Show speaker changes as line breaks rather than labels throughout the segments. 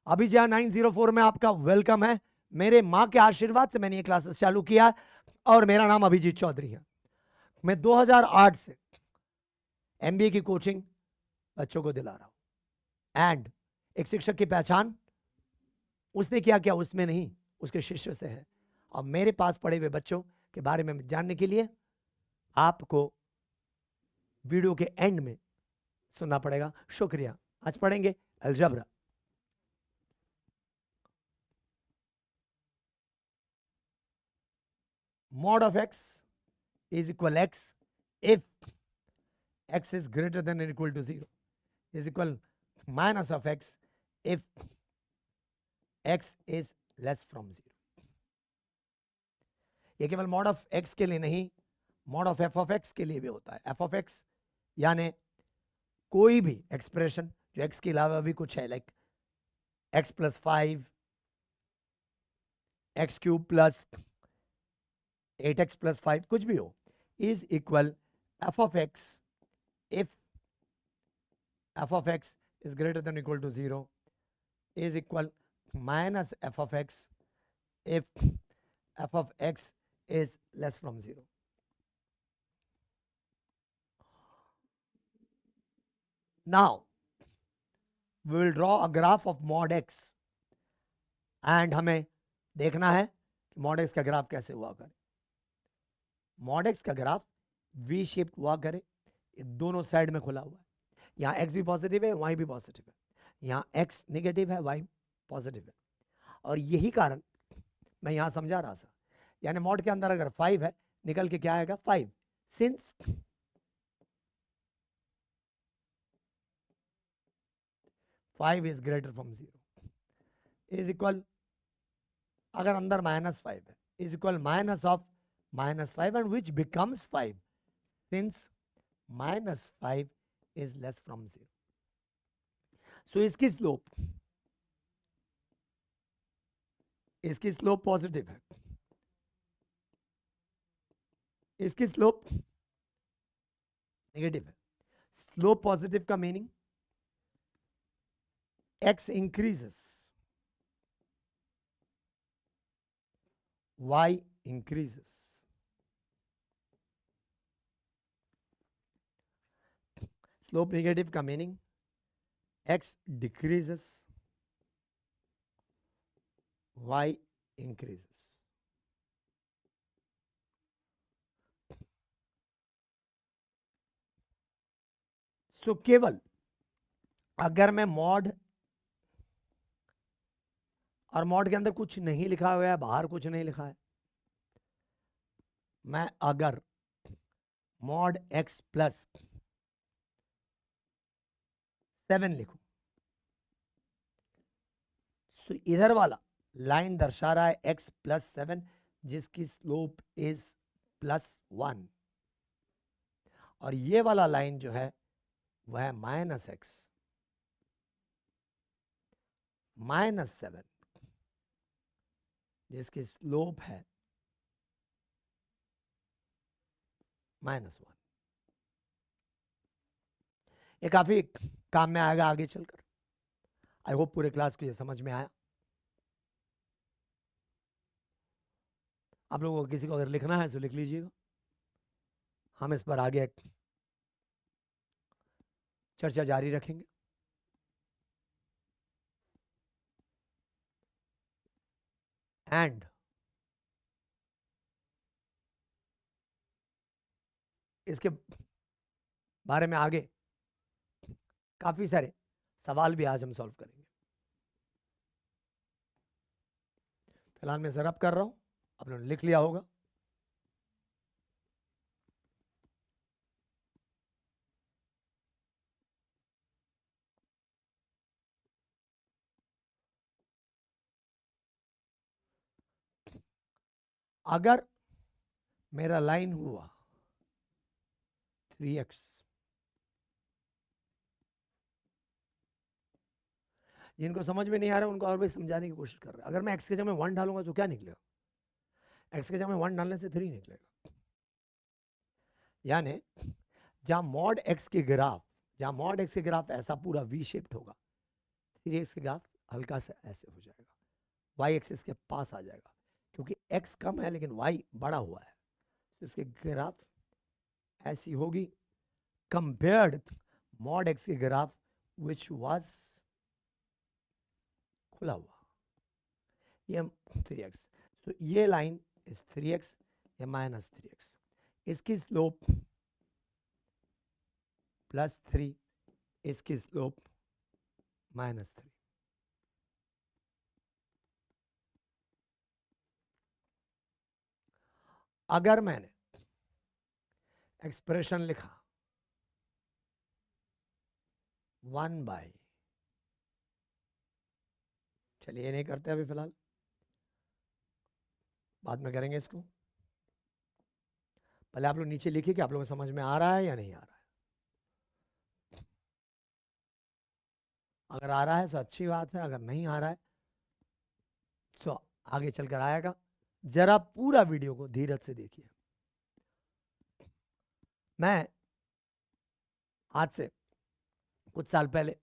अभिजय 904 में आपका वेलकम है। मेरे माँ के आशीर्वाद से मैंने ये क्लासेस चालू किया और मेरा नाम अभिजीत चौधरी है। मैं 2008 से एमबीए की कोचिंग बच्चों को दिला रहा हूं। एंड एक शिक्षक की पहचान उसने क्या किया उसमें नहीं, उसके शिष्य से है। और मेरे पास पढ़े हुए बच्चों के बारे में जानने के लिए आपको वीडियो के एंड में सुनना पड़ेगा। शुक्रिया। आज पढ़ेंगे algebra. mod of x is equal x if x is greater than or equal to 0 is equal minus of x if x is less from 0। ये केवल mod of x के लिए नहीं, mod of f of x के लिए भी होता है। f of x यानी कोई भी एक्सप्रेशन जो x के अलावा भी कुछ है, like x plus 5, x cube plus 8x plus 5 कुछ भी हो, is equal f of x if f of x is greater than or equal to 0 is equal minus f of x if f of x is less from 0। Now we will draw a graph of mod x and हमें देखना है कि mod x का graph कैसे हुआ करे। mod x का graph v shaped हुआ करे, ये दोनों साइड में खुला हुआ है। यहाँ x भी पॉजिटिव है, y भी पॉजिटिव है, यहाँ x नेगेटिव है, y पॉजिटिव है। और यही कारण मैं यहाँ समझा रहा था, यानी mod के अंदर अगर 5 है, निकल के क्या आएगा 5। Since 5 is greater from 0 is equal, अगर अंदर -5 है, is equal minus of -5 and which becomes 5 since -5 is less from 0। So इसकी स्लोप पॉजिटिव है, इसकी स्लोप नेगेटिव है। स्लोप पॉजिटिव का meaning x increases, y increases। Slope negative का meaning x decreases, y increases। So केवल अगर मैं mod, और मॉड के अंदर कुछ नहीं लिखा हुआ है, बाहर कुछ नहीं लिखा है, मैं अगर मॉड x प्लस 7 लिखूं, तो इधर वाला लाइन दर्शा रहा है x प्लस 7 जिसकी स्लोप इज +1, और ये वाला लाइन जो है वह है -x -7 जिसकी स्लोप है -1। ये काफी काम में आएगा आगे चलकर। आई होप पूरे क्लास को ये समझ में आया। आप लोगों को किसी को अगर लिखना है तो लिख लीजिएगा, हम इस पर आगे चर्चा जारी रखेंगे। एंड इसके बारे में आगे काफी सारे सवाल भी आज हम सॉल्व करेंगे। फिलहाल मैं जरब कर रहा हूं, आप लोगों ने लिख लिया होगा। अगर मेरा लाइन हुआ 3x, जिनको समझ में नहीं आ रहा उनको और भी समझाने की कोशिश कर रहे हैं। अगर मैं x के जगह 1 डालूंगा तो क्या निकलेगा? x के जगह 1 डालने से 3 निकलेगा। यानी जहां मॉड x के ग्राफ ऐसा पूरा वी शेप्ड होगा, 3x के ग्राफ हल्का सा ऐसे हो जाएगा, वाई एक्सिस के पास आ जाएगा, क्योंकि एक्स कम है लेकिन वाई बड़ा हुआ है, तो इसके ग्राफ ऐसी होगी कंपेयर्ड मॉड एक्स के ग्राफ विच वाज खुला हुआ, ये 3x, तो ये लाइन इज 3x, ये माइनस 3x, इसकी स्लोप +3, इसकी स्लोप -3। अगर मैंने एक्सप्रेशन लिखा 1/, चलिए ये नहीं करते अभी फिलहाल, बाद में करेंगे इसको, पहले आप लोग नीचे लिखिए कि आप लोगों को समझ में आ रहा है या नहीं आ रहा है। अगर आ रहा है तो अच्छी बात है, अगर नहीं आ रहा है तो आगे चलकर आएगा। जरा पूरा वीडियो को धीरज से देखिए। मैं आज से कुछ साल पहले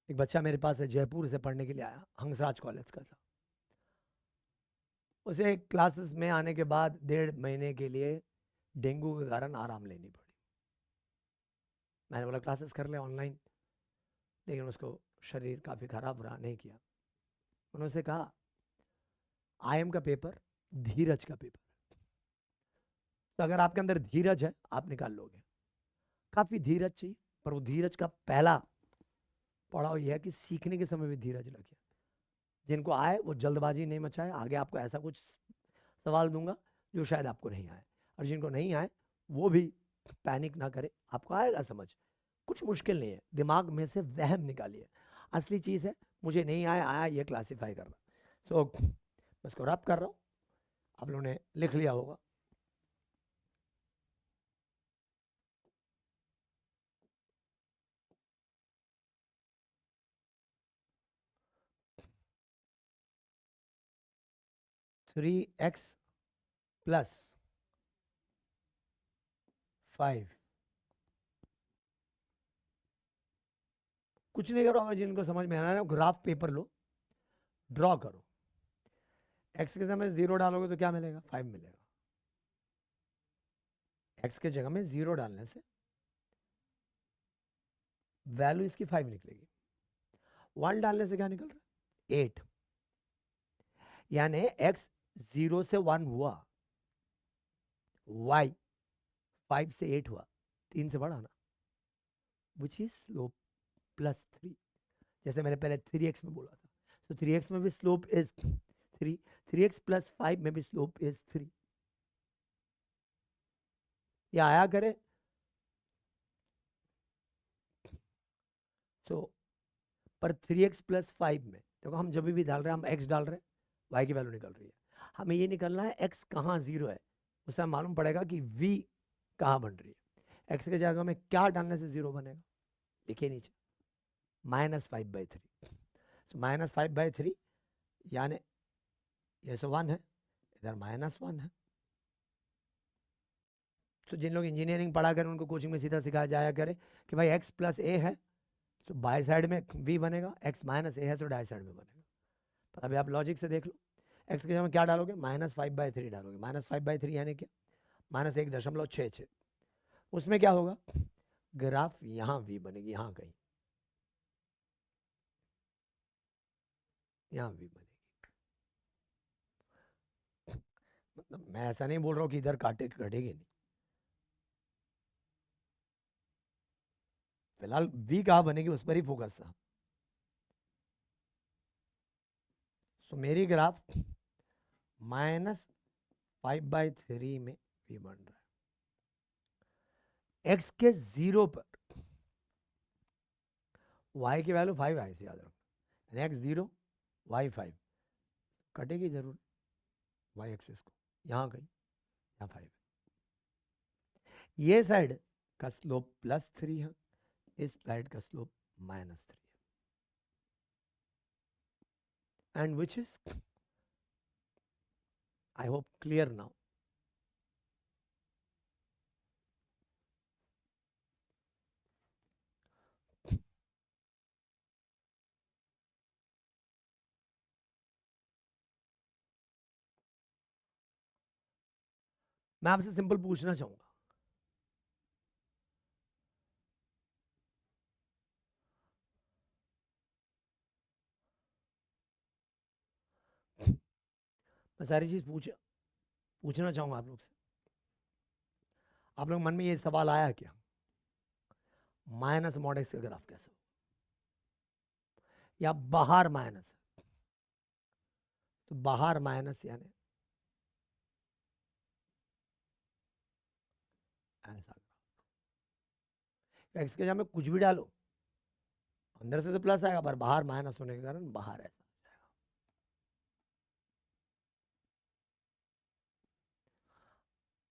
एक बच्चा मेरे पास है, जयपुर से पढ़ने के लिए आया, हंसराज कॉलेज का था। उसे क्लासेस में आने के बाद 1.5 महीने के लिए डेंगू के कारण आराम लेनी पड़ी। मैंने बोला क्लासेस कर ले ऑनलाइन, लेकिन उसको शरीर काफ़ी खराब रहा, नहीं किया। उन्होंने कहा IIM का पेपर धीरज का पेपर, तो अगर आपके अंदर धीरज है आप निकाल लोगे। काफ़ी धीरज चाहिए, पर वो धीरज का पहला पड़ाव यह है कि सीखने के समय भी धीरज रखिए। जिनको आए वो जल्दबाजी नहीं मचाए, आगे आपको ऐसा कुछ सवाल दूंगा जो शायद आपको नहीं आए, और जिनको नहीं आए वो भी पैनिक ना करे, आपको आएगा समझ, कुछ मुश्किल नहीं है, दिमाग में से वहम निकालिए। असली चीज़ है मुझे नहीं आया, आया ये क्लासीफाई करना। सो मैं इसको रब कर रहा हूँ, आप लोगों ने लिख लिया होगा। थ्री एक्स प्लस 5, कुछ नहीं करो, जिनको समझ में आ रहा है ग्राफ पेपर लो, ड्रॉ करो, एक्स के समय 0 डालोगे तो क्या मिलेगा, 5 मिलेगा। एक्स के जगह में 0 डालने से वैल्यू इसकी 5 निकलेगी, 1 डालने से क्या निकल रहा है 8, यानी x 0 से 1 हुआ, y 5 से 8 हुआ, 3 से बढ़ा ना, विच इज स्लोप +3। जैसे मैंने पहले 3x में बोला था, तो 3x में भी स्लोप इज 3, 3x + 5 में भी स्लोप इज 3। ये आया करे सो पर 3x + 5 में देखो, हम जब भी डाल रहे हैं हम x डाल रहे हैं, y की वैल्यू निकल रही है, हमें ये निकलना है x कहाँ 0 है, उससे हम मालूम पड़ेगा कि v कहाँ बन रही है। x के जगह में क्या डालने से 0 बनेगा, देखिए नीचे -5/3, तो -5/3 यानी ये सो 1 है, इधर -1 है। तो जिन लोग इंजीनियरिंग पढ़ा कर उनको कोचिंग में सीधा सिखाया जाया करे कि भाई x + a है तो बाई साइड में v बनेगा, x - a है तो दाई साइड में बनेगा। पर अभी आप लॉजिक से देख लो, x के जगह क्या डालोगे, -5/3 डालोगे, -5/3 यानी क्या, -1.66, उसमें क्या होगा, ग्राफ यहाँ v बनेगी, यहाँ कहीं यहाँ v बनेगी। मतलब मैं ऐसा नहीं बोल रहा हूँ कि इधर कटेगी नहीं, फिलहाल v कहाँ बनेगी उस पर ही फोकस था। सो मेरी ग्राफ -5/3 में v बन रहा है, x के 0 पर y की वैल्यू 5 आई थी, याद रखो, x 0 y 5, कटेगी जरूर y एक्सिस को, यहाँ कहीं, यहाँ 5, ये साइड का स्लोप +3 है, इस साइड का स्लोप -3 है, and which is I hope clear now. मैं आपसे सिंपल पूछना चाहूंगा, मैं सारी चीज पूछना चाहूंगा आप लोग से। आप लोग मन में ये सवाल आया क्या, माइनस मॉड एक्स का ग्राफ कैसे हो, या बाहर माइनस है तो बाहर माइनस यानी ऐसा, एक्स के जगह में कुछ भी डालो, अंदर से तो प्लस आएगा पर बाहर माइनस होने के कारण बाहर ऐसा आ जाएगा।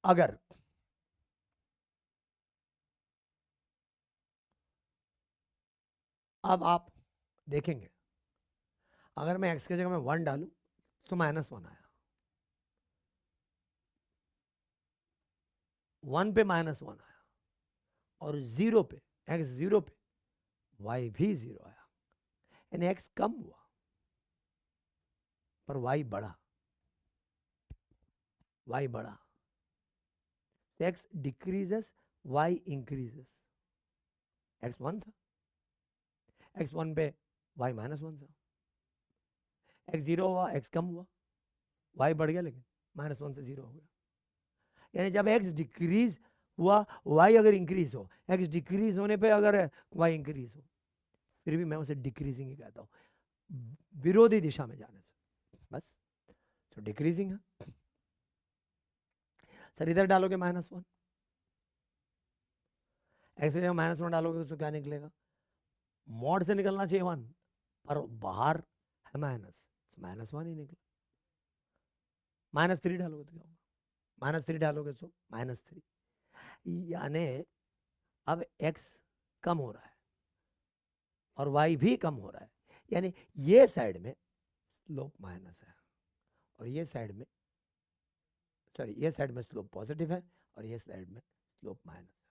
अगर अब आप देखेंगे, अगर मैं एक्स की जगह में 1 डालूं तो -1 आया, 1 पे -1 आया, और 0 पे, एक्स 0 पे वाई भी 0 आया, यानी एक्स कम हुआ पर वाई बढ़ा, वाई बढ़ा, x decreases y increases, x 1 था, एक्स 1 पे वाई -1 था, एक्स 0 हुआ, एक्स कम हुआ, वाई बढ़ गया लेकिन -1 से 0 हो गया। यानी जब एक्स डिक्रीज हुआ वाई अगर इंक्रीज हो, एक्स डिक्रीज होने पे अगर वाई इंक्रीज हो, फिर भी मैं उसे डिक्रीजिंग ही कहता हूं, विरोधी दिशा में जाने से, बस तो डिक्रीजिंग है। सर इधर डालोगे -1, एक्स जगह -1 डालोगे तो क्या निकलेगा, मॉड से निकलना चाहिए 1, पर बाहर है माइनस, -1 ही निकला। -3 डालोगे तो क्या होगा, -3 डालोगे तो -3, यानी अब x कम हो रहा है और y भी कम हो रहा है, यानी ये साइड में स्लोप माइनस है और ये साइड में, सॉरी ये साइड में स्लोप पॉजिटिव है और ये साइड में स्लोप माइनस है।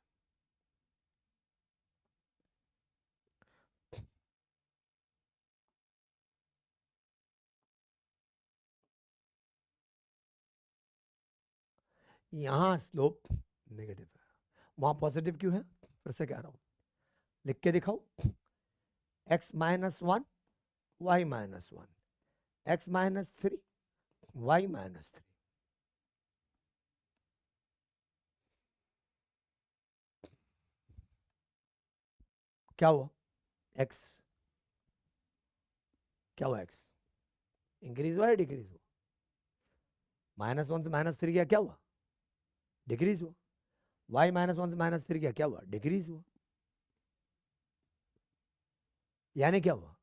यहां स्लोप नेगेटिव है, वहां पॉजिटिव क्यों है, फिर से कह रहा हूं, लिख के दिखाओ, x -1 y -1, x -3 y -3, क्या हुआ, x क्या हुआ, x इंक्रीज हुआ या डिक्रीज हुआ, -1 से -3 गया, क्या हुआ, डिक्रीज हुआ, y -1 से -3 गया, क्या हुआ, डिक्रीज हुआ। यानी क्या हुआ,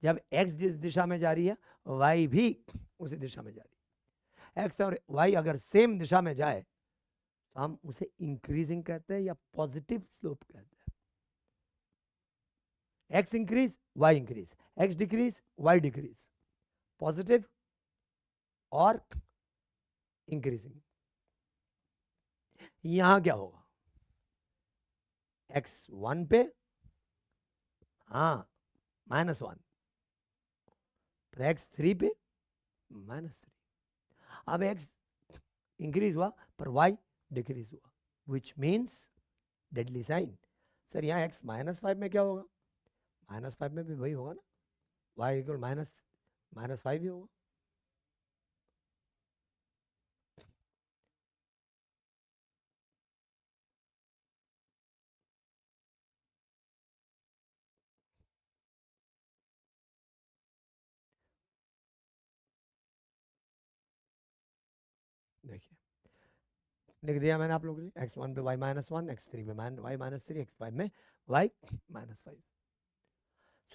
जब x जिस दिशा में जा रही है y भी उसी दिशा में जा रही है, x और y अगर सेम दिशा में जाए तो हम उसे इंक्रीजिंग कहते हैं या पॉजिटिव स्लोप कहते हैं। x increase y increase, x decrease y decrease, positive और इंक्रीजिंग। यहां क्या होगा, x 1 पे हाँ -1, पर x 3 पे -3, अब x इंक्रीज हुआ पर y डिक्रीज हुआ, which means deadly sign. Sir यहाँ x -5 में क्या होगा, -5 में भी वही होगा ना, y इक्वल -5 ही होगा। देखिए लिख दिया मैंने आप लोगों के लिए, x1 पे y -1, x3 पे y -3, x5 में y -5।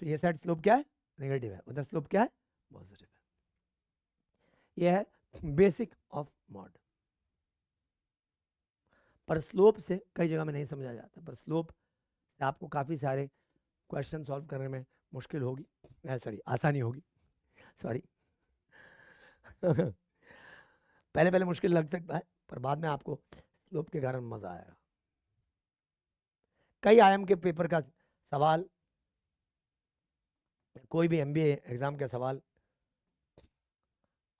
तो ये साइड स्लोप क्या है, नेगेटिव है, उधर स्लोप क्या है, पॉजिटिव है। ये है बेसिक ऑफ मॉड। पर स्लोप से कई जगह में नहीं समझा जाता, पर स्लोप से आपको काफ़ी सारे क्वेश्चन सॉल्व करने में मुश्किल होगी, सॉरी आसानी होगी, सॉरी पहले पहले मुश्किल लग सकता है पर बाद में आपको स्लोप के कारण मजा आएगा। कई आयाम के पेपर का सवाल, कोई भी एमबीए एग्जाम का सवाल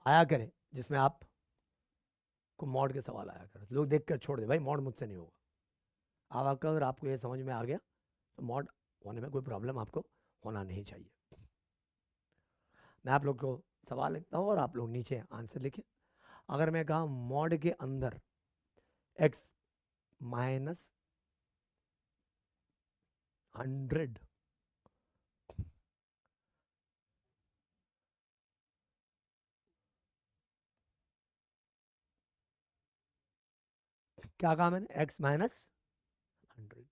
आया करे जिसमें आप को मॉड के सवाल आया कर, लोग देख कर छोड़ दे भाई मॉड मुझसे नहीं होगा। अब अगर आपको ये समझ में आ गया तो मॉड होने में कोई प्रॉब्लम आपको होना नहीं चाहिए। मैं आप लोग को सवाल लिखता हूँ और आप लोग नीचे आंसर लिखें। अगर मैं कहा मॉड के अंदर x माइनस 100 क्या कहा मैंने, x माइनस 100,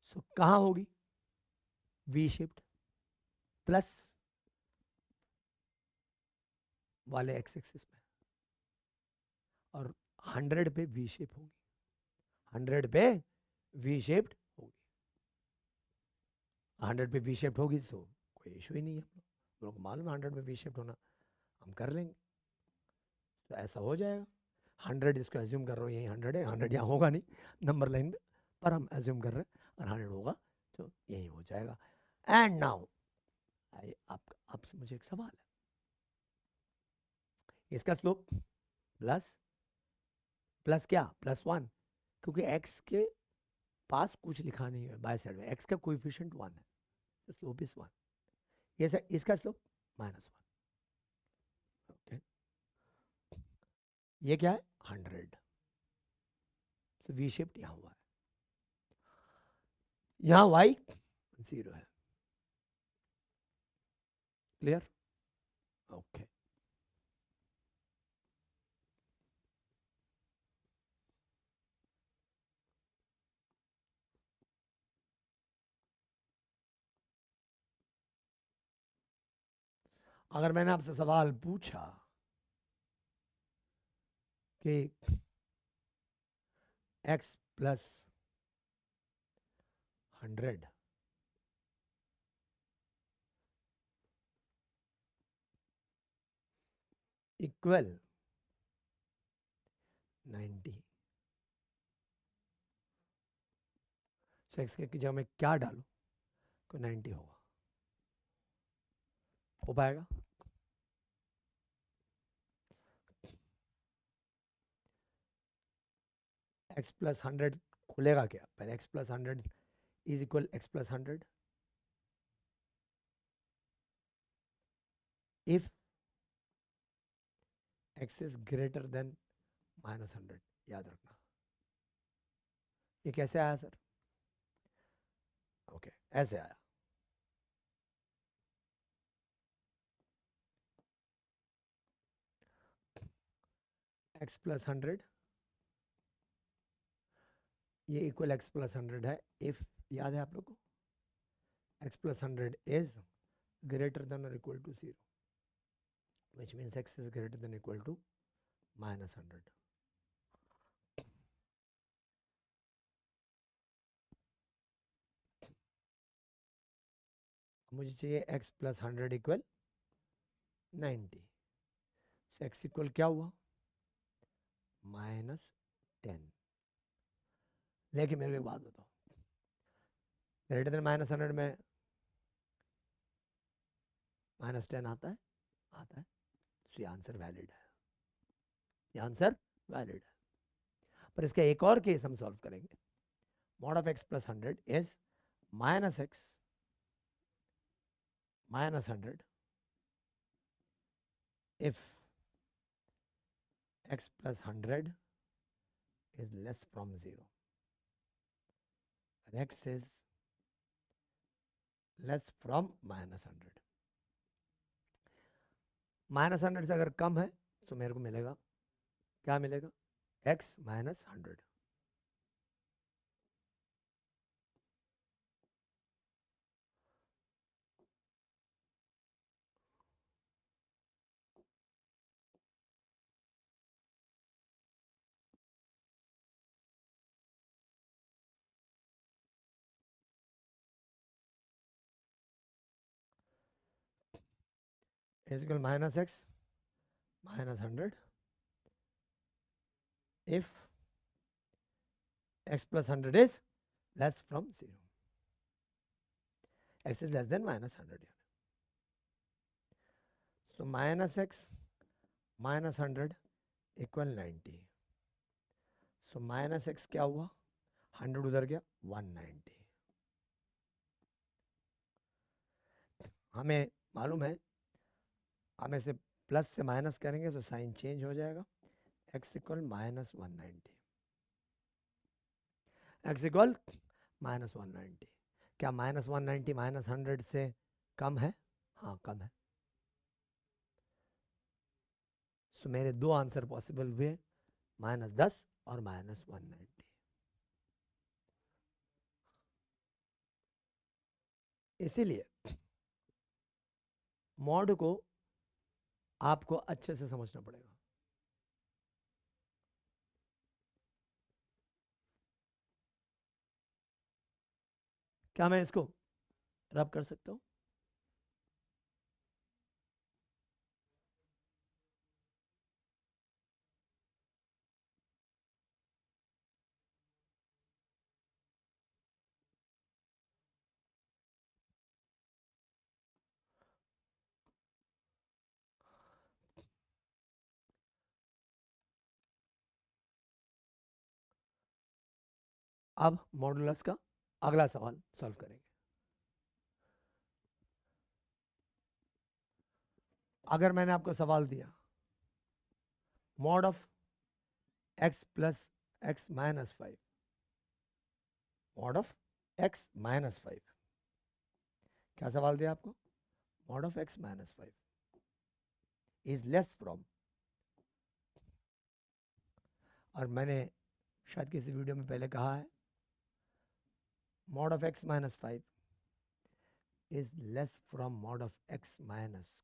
सो कहाँ होगी, वी शिफ्ट प्लस वाले x एक्सिस में, और 100 पे वी शेप होगी, 100 पे वी शेप्ड होगी, 100 पे वी शेप्ड होगी तो कोई इशू ही नहीं है। हम लोग को मालूम है 100 पे वी शेप्ड होना, हम कर लेंगे, तो ऐसा हो जाएगा। 100 इसको एज्यूम कर रहा हूँ यही 100 है, 100 यहाँ होगा नहीं नंबर लाइन में, पर हम एज्यूम कर रहे हैं, और 100 होगा तो यही हो जाएगा। एंड नाउ आपसे मुझे एक सवाल है, इसका स्लोप प्लस प्लस क्या, +1, क्योंकि x के पास कुछ लिखा नहीं है बाय साइड में, x का कोएफिशिएंट 1 है, स्लोप इज 1, ये सर इसका स्लोप -1, ओके, ये क्या है 100, तो वी शेप्ड यहाँ हुआ है, यहाँ y 0 है, क्लियर, ओके। अगर मैंने आपसे सवाल पूछा कि x प्लस 100 इक्वल 90, तो x के जगह में क्या डालूं तो 90 होगा, हो पाएगा, x प्लस 100 खुलेगा क्या, पहले x plus 100 is equal x plus 100 if x is greater than -100, याद रखना। ये कैसे आया सर, ओके ऐसे आया, x प्लस 100 ये इक्वल x प्लस 100 है इफ, याद है आप लोग को, x plus 100 is greater than or equal to 0, which means x is greater than or equal to -100. मुझे चाहिए x plus 100 equal 90, so x equal क्या हुआ -10, लेकिन मेरे को एक बात बताओ, ग्रेटर देन -100 में -10 आता है, आता है, तो ये आंसर वैलिड है, ये आंसर वैलिड है। पर इसका एक और केस हम सॉल्व करेंगे, mod of x plus 100 is -x -100 if x plus 100 is less from 0, and x is less from -100, -100 से अगर कम है तो मेरे को मिलेगा, क्या मिलेगा, x minus 100, is equal -x -100 if x plus 100 is less from 0, x is less than -100, so -x -100 equal 90। So minus x क्या हुआ, 100 उधर गया 190। हमें मालूम है, हम इसे प्लस से माइनस करेंगे तो साइन चेंज हो जाएगा, एक्स इक्वल -190, एक्स इक्वल -190। क्या -190 -100 से कम है? हाँ कम है। सो मेरे दो आंसर पॉसिबल हुए, -10 और -190। इसीलिए मॉड को आपको अच्छे से समझना पड़ेगा। क्या मैं इसको रब कर सकता हूं? अब मॉडुलस का अगला सवाल सॉल्व करेंगे। अगर मैंने आपको सवाल दिया mod of x plus x minus 5, mod of x minus 5, क्या सवाल दिया आपको? Mod of x minus 5 is less from, और मैंने शायद किसी वीडियो में पहले कहा है, mod of x minus 5 is less from mod of x minus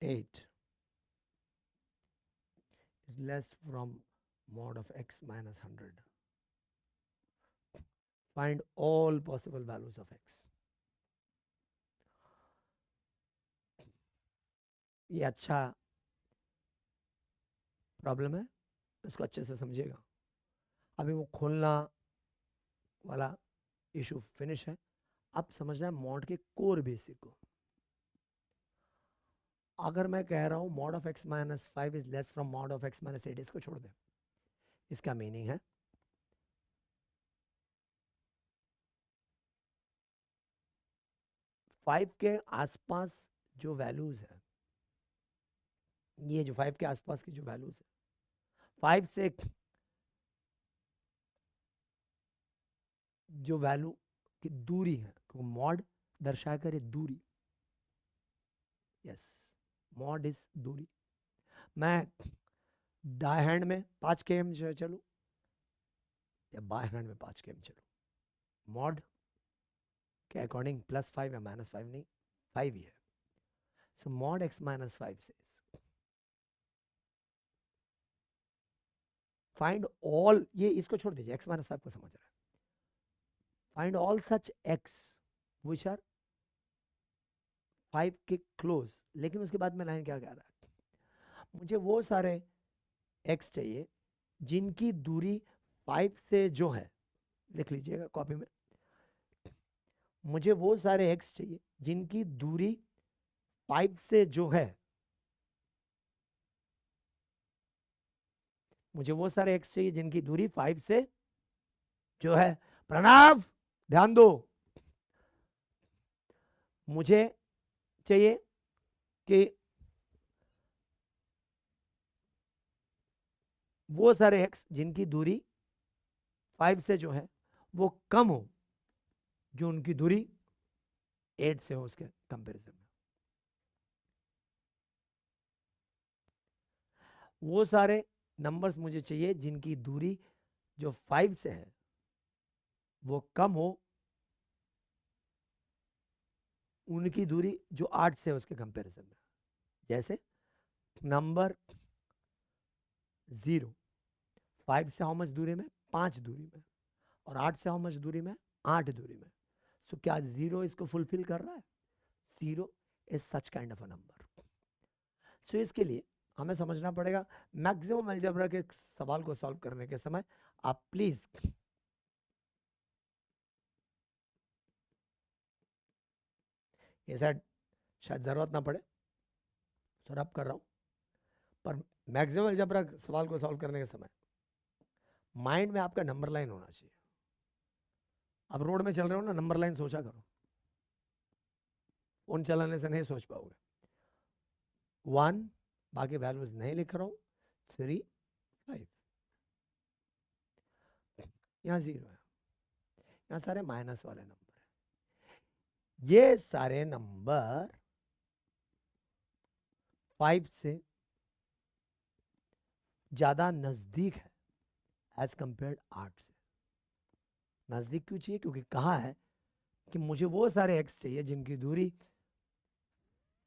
8 is less from mod of x minus 100. Find all possible values of x. ये अच्छा प्रॉब्लम है, इसको अच्छे से समझिएगा। अभी वो खोलना वाला इशू फिनिश है, अब समझना है मॉड के कोर बेसिक को। अगर मैं कह रहा हूं mod of x minus 5 is less from mod of x minus 8, इसको छोड़ दें। इसका मीनिंग है 5 के आसपास जो वैल्यूज है, ये जो 5 के आसपास की जो वैल्यूज है, 5 से जो वैल्यू की दूरी है, क्योंकि मॉड दर्शा करे दूरी, यस मॉड इज दूरी। मैं दाएं हैंड में 5 km चलूं या बाएं हैंड में 5 km चलूं, मॉड के अकॉर्डिंग +5 या -5 नहीं, 5 ही है। सो मॉड x माइनस 5 से फाइंड ऑल, ये इसको छोड़ दीजिए, x माइनस 5 को समझ रहा है। Find all such x which are 5 के क्लोज। लेकिन उसके बाद में लाइन क्या कह रहा है, मुझे वो सारे x चाहिए जिनकी दूरी 5 से जो है, लिख लीजिएगा कॉपी में, मुझे वो सारे x चाहिए जिनकी दूरी 5 से जो है, मुझे वो सारे x चाहिए जिनकी दूरी 5 से जो है। प्रणव ध्यान दो, मुझे चाहिए कि वो सारे x जिनकी दूरी 5 से जो है वो कम हो जो उनकी दूरी 8 से हो उसके कंपैरिजन में। वो सारे नंबर्स मुझे चाहिए जिनकी दूरी जो 5 से है वो कम हो उनकी दूरी जो 8 से है उसके कंपैरिजन में। जैसे नंबर 0 5 से हाउ मच दूरी में, 5 दूरी में, और 8 से हाउ मच दूरी में, 8 दूरी में। सो क्या 0 इसको फुलफिल कर रहा है? 0 is such kind of a number. So इसके लिए हमें समझना पड़ेगा, मैक्सिमम अलजेब्रा के सवाल को सॉल्व करने के समय आप प्लीज ये शायद ज़रूरत ना पड़े तो रब कर रहा हूँ, पर मैक्सिमम अलजेब्रा सवाल को सॉल्व करने के समय माइंड में आपका नंबर लाइन होना चाहिए। अब रोड में चल रहे हो ना, नंबर लाइन सोचा करो, फोन चलाने से नहीं सोच पाओगे। 1, बाकी वैल्यूज नहीं लिख रहा हूं, 3, 5, यहाँ 0 है, यहाँ सारे माइनस वाले नंबर है। ये सारे नंबर 5 से ज्यादा नजदीक है एज कंपेयर 8 से। नजदीक क्यों चाहिए? क्योंकि कहा है कि मुझे वो सारे x चाहिए जिनकी दूरी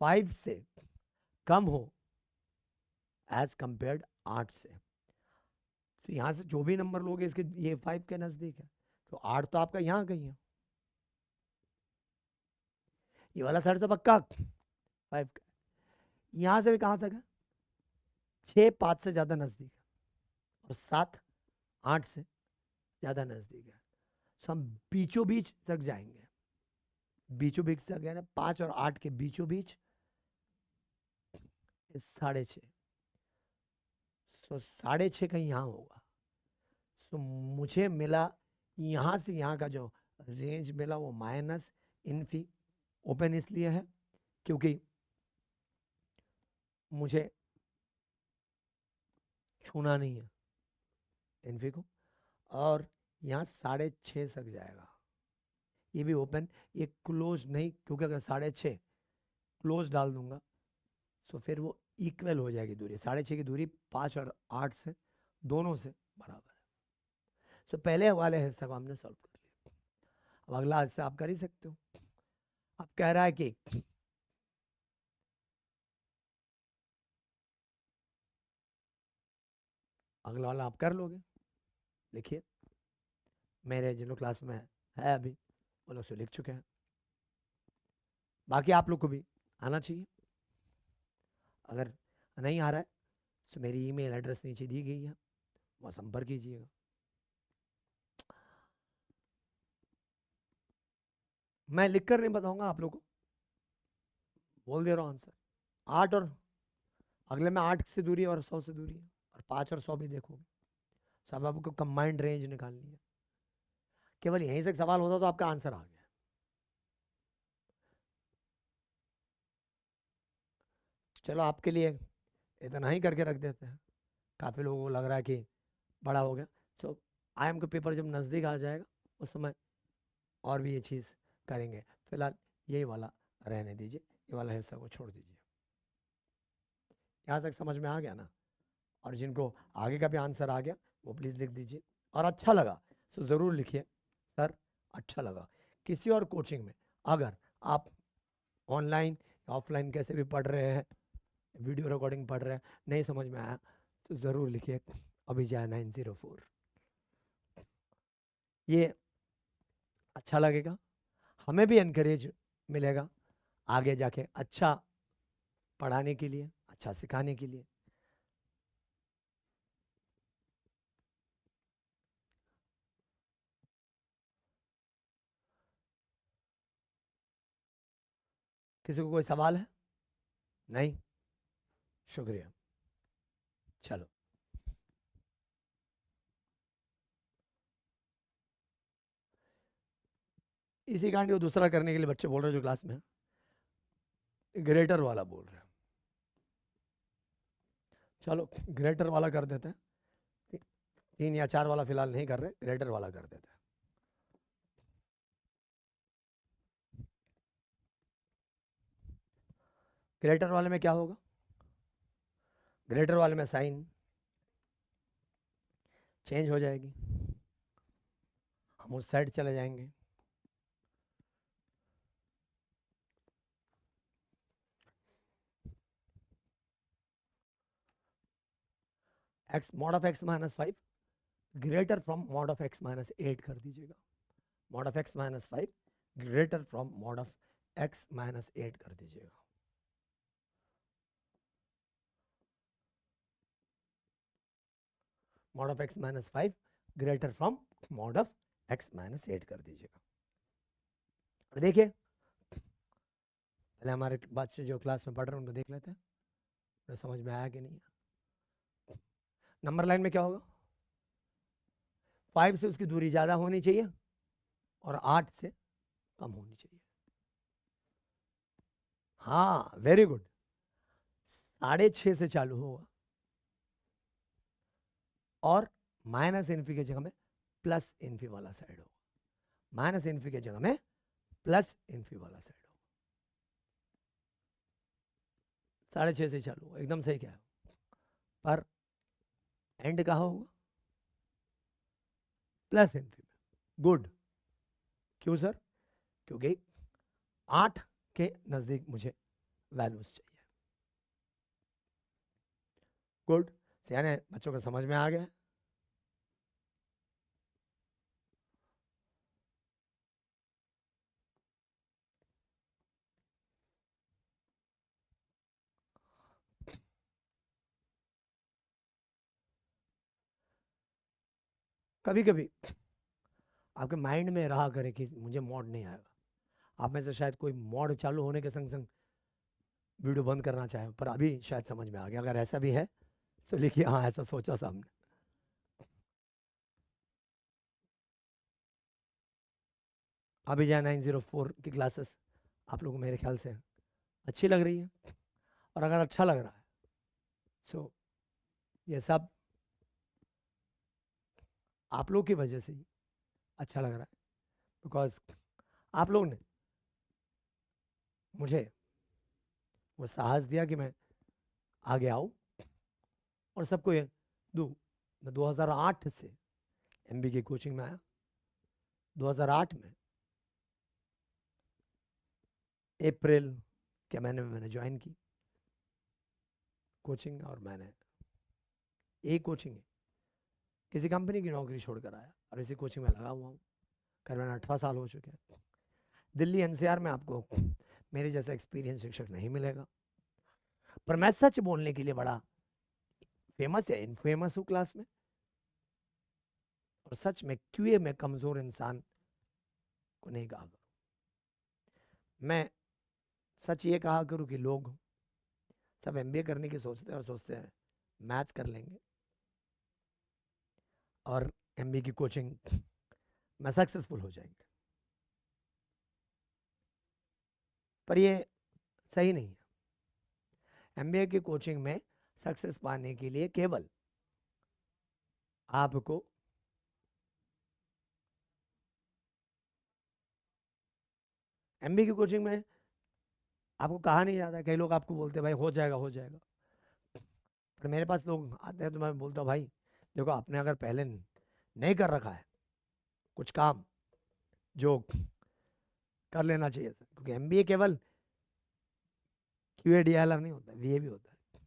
5 से कम हो एज कंपेयर्ड 8 से। तो यहां से जो भी नंबर लोगे इसके ये 5 के नजदीक है, तो 8 तो आपका यहां कहीं है, ये वाला साइड तो पक्का 5 का। यहां से भी कहां तक है? 6 5 से ज्यादा नजदीक है और 7 8 से ज्यादा नजदीक है। तो हम बीचों बीच तक जाएंगे, बीचों बीच तक यानी 5 और 8 के बीचों बीच 6.5, तो 6.5 कहीं यहां होगा। तो मुझे मिला यहां से यहां का जो रेंज मिला वो माइनस इनफी। ओपन इसलिए है क्योंकि मुझे छूना नहीं है इनफी को, और यहाँ 6.5 तक जाएगा। ये भी ओपन, ये क्लोज नहीं, क्योंकि अगर 6.5 क्लोज डाल दूंगा तो फिर वो इक्वल हो जाएगी दूरी। 6.5 की दूरी 5 और 8 से दोनों से बराबर है। तो पहले वाले हिस्से को हमने सॉल्व कर लिया। अब अगला हिस्सा आप कर ही सकते हो। अब कह रहा है कि अगला वाला आप कर लोगे। लिखिए, मेरे जिन लोग क्लास में है अभी वो लोग से लिख चुके हैं, बाकी आप लोग को भी आना चाहिए। अगर नहीं आ रहा है तो मेरी ईमेल एड्रेस नीचे दी गई है, वहाँ संपर्क कीजिएगा। मैं लिख कर नहीं बताऊंगा आप लोगों को, बोल दे रहा हूँ आंसर। 8 और अगले में 8 से दूरी और 100 से दूरी है, और 5 और 100 भी देखोगे। सब आपको कंबाइंड रेंज निकालनी है। केवल यहीं से एक सवाल होता तो आपका आंसर आ गया। चलो आपके लिए इतना ही करके रख देते हैं, काफ़ी लोगों को लग रहा है कि बड़ा हो गया। सो IIM का पेपर जब नज़दीक आ जाएगा उस समय और भी ये चीज़ करेंगे। फिलहाल यही वाला रहने दीजिए, ये वाला हिस्सा को छोड़ दीजिए। यहाँ तक समझ में आ गया ना? और जिनको आगे का भी आंसर आ गया वो प्लीज़ लिख दीजिए। और अच्छा लगा सो ज़रूर लिखिए, सर अच्छा लगा। किसी और कोचिंग में अगर आप ऑनलाइन ऑफलाइन कैसे भी पढ़ रहे हैं, वीडियो रिकॉर्डिंग पढ़ रहे हैं, नहीं समझ में आया तो ज़रूर लिखिए अभिजय 904। ये अच्छा लगेगा, हमें भी एनकरेज मिलेगा आगे जाके अच्छा पढ़ाने के लिए, अच्छा सिखाने के लिए। किसी को कोई सवाल है? नहीं? शुक्रिया। चलो, इसी कांड को दूसरा करने के लिए बच्चे बोल रहे हैं जो क्लास में है, ग्रेटर वाला बोल रहे हैं। चलो ग्रेटर वाला कर देते हैं, 3 या 4 वाला फिलहाल नहीं कर रहे, ग्रेटर वाला कर देते हैं। ग्रेटर वाले में क्या होगा? ग्रेटर वाले में साइन चेंज हो जाएगी, हम उस साइड चले जाएंगे। X mod of x minus 5 greater from mod of x minus 8 कर दीजिएगा। Mod of x minus 5 greater from mod of x minus 8 कर दीजिएगा। Mod of x minus 5 greater from mod of x minus 8 कर दीजिएगा। और देखिए पहले हमारे बच्चे जो क्लास में पढ़ रहे हैं उनको देख लेते हैं, तो समझ में आया कि नहीं। नंबर लाइन में क्या होगा, 5 से उसकी दूरी ज़्यादा होनी चाहिए और 8 से कम होनी चाहिए। हाँ वेरी गुड, 6.5 से चालू होगा और माइनस इन्फी की जगह में प्लस इन्फी वाला साइड होगा, माइनस इन्फी की जगह में प्लस इन्फी वाला साइड होगा। 6.5 से चालू होगा, एकदम सही क्या है, पर एंड कहाँ होगा, प्लस इन्फी में। गुड, क्यों सर, क्योंकि 8 के नजदीक मुझे वैल्यूज चाहिए। गुड, यानी बच्चों को समझ में आ गया। कभी कभी आपके माइंड में रहा करे कि मुझे मॉड नहीं आएगा, आप में से शायद कोई मॉड चालू होने के संग संग वीडियो बंद करना चाहे, पर अभी शायद समझ में आ गया। अगर ऐसा भी है तो लिखिए हाँ ऐसा सोचा सामने। अभिजय 904 की क्लासेस आप लोगों को मेरे ख्याल से अच्छी लग रही है, और अगर अच्छा लग रहा है सो ये सब आप लोग की वजह से ही अच्छा लग रहा है, बिकॉज आप लोग ने मुझे वो साहस दिया कि मैं आगे आऊँ और सबको ये दूँ। मैं 2008 से एमबी की कोचिंग में आया, 2008 में अप्रैल के महीने में मैंने ज्वाइन की कोचिंग, और मैंने एक कोचिंग किसी कंपनी की नौकरी छोड़कर आया और इसी कोचिंग में लगा हुआ हूँ। करीबन 18 साल हो चुके हैं। दिल्ली एनसीआर में आपको मेरे जैसा एक्सपीरियंस शिक्षक नहीं मिलेगा, पर मैं सच बोलने के लिए बड़ा फेमस है, इनफेमस हूँ क्लास में, और सच में क्यूए में कमजोर इंसान को नहीं कहा करूँ। मैं सच ये कहा करूँ कि लोग सब एमबीए करने की सोचते हैं और सोचते हैं मैथ्स कर लेंगे और एमबीए की कोचिंग में सक्सेसफुल हो जाएंगे, पर ये सही नहीं है। एमबीए की कोचिंग में सक्सेस पाने के लिए केवल आपको एमबीए की कोचिंग में आपको कहा नहीं जाता। कई लोग आपको बोलते हैं भाई हो जाएगा हो जाएगा, पर मेरे पास लोग आते हैं तो मैं बोलता हूँ भाई देखो आपने अगर पहले नहीं कर रखा है कुछ काम जो कर लेना चाहिए था, क्योंकि एमबीए केवल क्यूए डीएलआर नहीं होता, वीए भी होता है,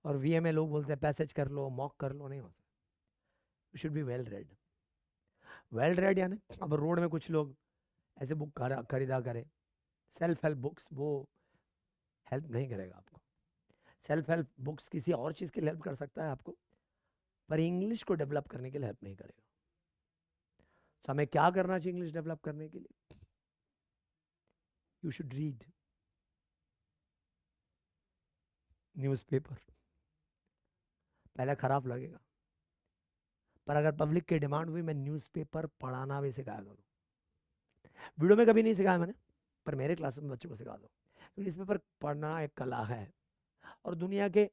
और वीए में लोग बोलते हैं पैसेज कर लो मॉक कर लो, नहीं होता। You should be well read. Well read यानी अब रोड में कुछ लोग ऐसे बुक खरीदा करे, सेल्फ हेल्प बुक्स, वो हेल्प नहीं करेगा आपको। सेल्फ हेल्प बुक्स किसी और चीज़ के लिए हेल्प कर सकता है आपको, पर इंग्लिश को डेवलप करने के लिए हेल्प नहीं करेगा। तो हमें क्या करना चाहिए इंग्लिश डेवलप करने के लिए, यू शुड रीड न्यूज़पेपर। पहले खराब लगेगा, पर अगर पब्लिक की डिमांड हुई मैं न्यूज़पेपर पढ़ाना भी सिखाया करूँ। वीडियो में कभी नहीं सिखाया मैंने, पर मेरे क्लास में बच्चों को सिखा दो। न्यूज़पेपर पढ़ना एक कला है, और दुनिया के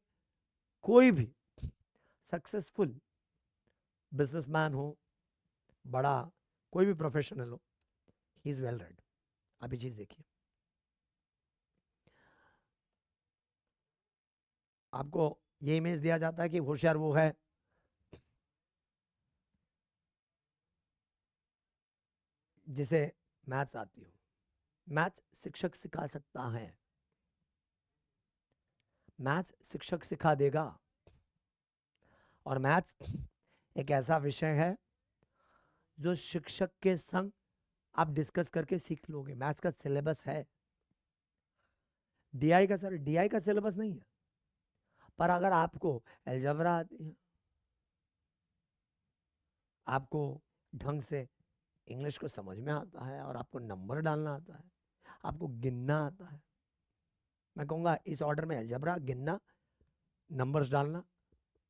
कोई भी सक्सेसफुल बिजनेसमैन हो, बड़ा कोई भी प्रोफेशनल हो, ही इज वेल रेड। अभी चीज देखिए, आपको ये इमेज दिया जाता है कि होशियार वो है जिसे मैथ्स आती हो। मैथ्स शिक्षक सिखा सकता है, मैथ्स शिक्षक सिखा देगा, और मैथ्स एक ऐसा विषय है जो शिक्षक के संग आप डिस्कस करके सीख लोगे। मैथ्स का सिलेबस है, डीआई का, सर डीआई का सिलेबस नहीं है, पर अगर आपको अलजेब्रा आती है, आपको ढंग से इंग्लिश को समझ में आता है, और आपको नंबर डालना आता है, आपको गिनना आता है, मैं कहूँगा इस ऑर्डर में अलजेब्रा, गिनना, नंबर्स डालना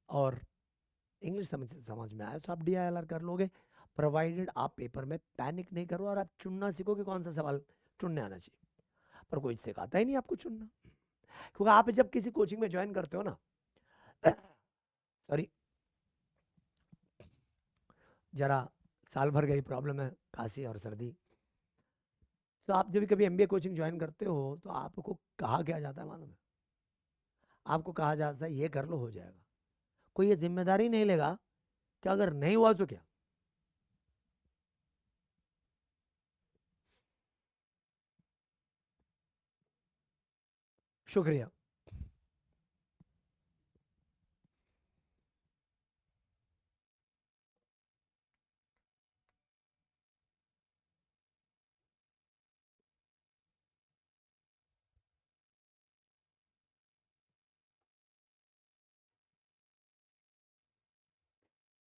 और इंग्लिश समझ में आया तो आप DILR कर लोगे, प्रोवाइडेड आप पेपर में पैनिक नहीं करो और आप चुनना सीखो कि कौन सा सवाल चुनने आना चाहिए। पर कोई सिखाता ही नहीं आपको चुनना, क्योंकि आप जब किसी कोचिंग में ज्वाइन करते हो ना, सॉरी, जरा साल भर गई प्रॉब्लम है खांसी और सर्दी, तो आप जब कभी MBA कोचिंग ज्वाइन करते हो तो आपको कहा क्या जाता है मालूम है? आपको कहा जाता है ये कर लो हो जाएगा। कोई ये जिम्मेदारी नहीं लेगा कि अगर नहीं हुआ तो क्या। शुक्रिया।